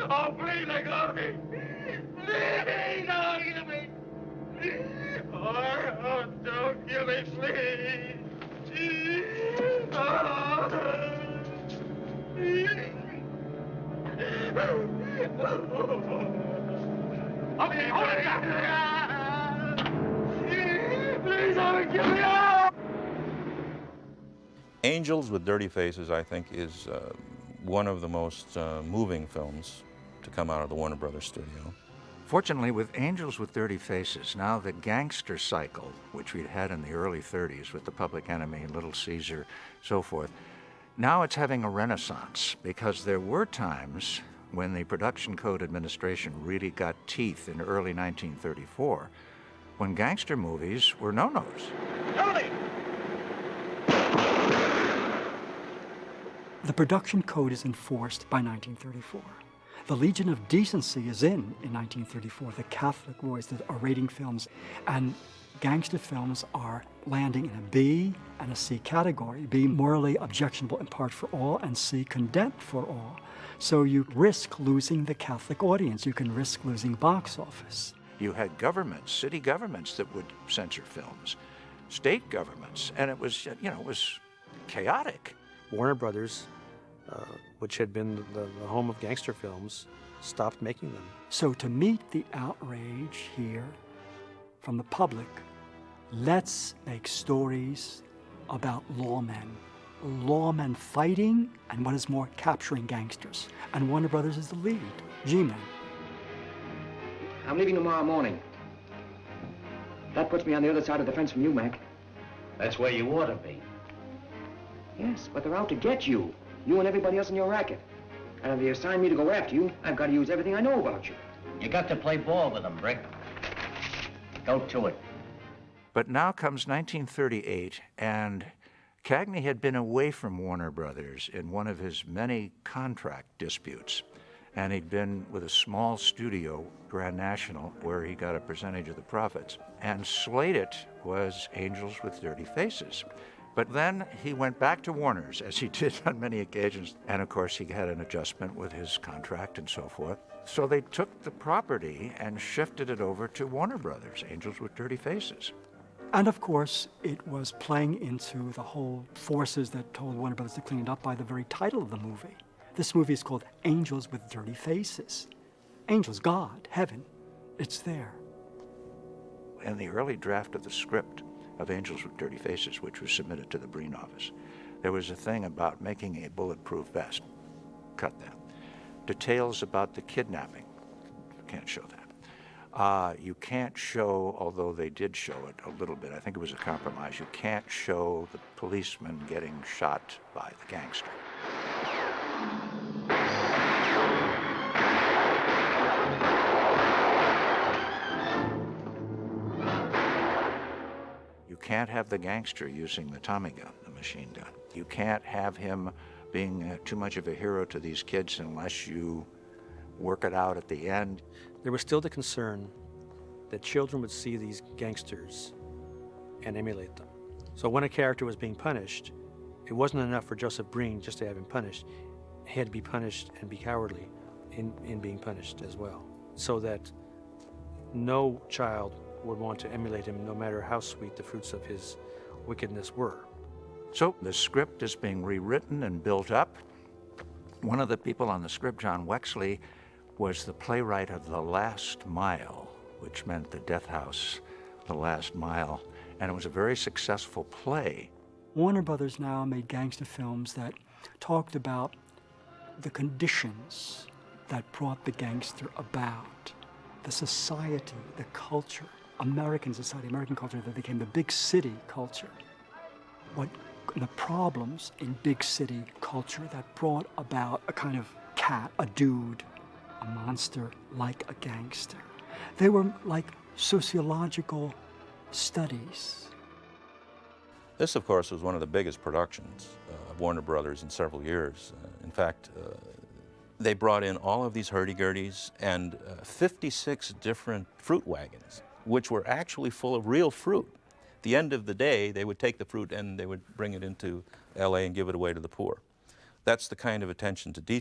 Oh, please, let go of me. Please, don't kill me. Oh, don't kill me, please. Oh. Okay, hold it down. Please don't kill me. Angels with Dirty Faces, I think, is one of the most moving films to come out of the Warner Brothers studio. Fortunately, with Angels with Dirty Faces, now the gangster cycle, which we'd had in the early 30s with The Public Enemy, Little Caesar, so forth, now it's having a renaissance because there were times when the Production Code Administration really got teeth in early 1934 when gangster movies were no-nos. Tony! The Production Code is enforced by 1934. The Legion of Decency is in 1934, the Catholic voice, the R-rating films, and gangster films are landing in a B and a C category. B, morally objectionable in part for all, and C, condemned for all. So you risk losing the Catholic audience. You can risk losing box office. You had governments, city governments that would censor films, state governments, and it was, it was chaotic. Warner Brothers, which had been the home of gangster films, stopped making them. So to meet the outrage here from the public, let's make stories about lawmen fighting, and what is more, capturing gangsters. And Warner Brothers is the lead, G-Men. I'm leaving tomorrow morning. That puts me on the other side of the fence from you, Mac. That's where you ought to be. Yes, but they're out to get you. You and everybody else in your racket. And if they assign me to go after you, I've got to use everything I know about you. You got to play ball with them, Brick. Go to it. But now comes 1938, and Cagney had been away from Warner Brothers in one of his many contract disputes. And he'd been with a small studio, Grand National, where he got a percentage of the profits. And slated was Angels with Dirty Faces. But then he went back to Warner's, as he did on many occasions. And of course, he had an adjustment with his contract and so forth. So they took the property and shifted it over to Warner Brothers, Angels with Dirty Faces. And of course, it was playing into the whole forces that told Warner Brothers to clean it up by the very title of the movie. This movie is called Angels with Dirty Faces. Angels, God, heaven, it's there. In the early draft of the script of Angels with Dirty Faces, which was submitted to the Breen office, there was a thing about making a bulletproof vest. Cut that. Details about the kidnapping. Can't show that. You can't show, although they did show it a little bit, I think it was a compromise, you can't show the policeman getting shot by the gangster. You can't have the gangster using the Tommy gun, the machine gun. You can't have him being too much of a hero to these kids unless you work it out at the end. There was still the concern that children would see these gangsters and emulate them. So when a character was being punished, it wasn't enough for Joseph Breen just to have him punished. He had to be punished and be cowardly in being punished as well, so that no child would want to emulate him, no matter how sweet the fruits of his wickedness were. So the script is being rewritten and built up. One of the people on the script, John Wexley, was the playwright of The Last Mile, which meant the death house, The Last Mile, and it was a very successful play. Warner Brothers now made gangster films that talked about the conditions that brought the gangster about, the society, the culture, American society, American culture that became the big city culture. What the problems in big city culture that brought about a kind of cat, a dude, a monster, like a gangster. They were like sociological studies. This, of course, was one of the biggest productions of Warner Brothers in several years. In fact, they brought in all of these hurdy-gurdies and 56 different fruit wagons, which were actually full of real fruit. At the end of the day, they would take the fruit and they would bring it into LA and give it away to the poor. That's the kind of attention to detail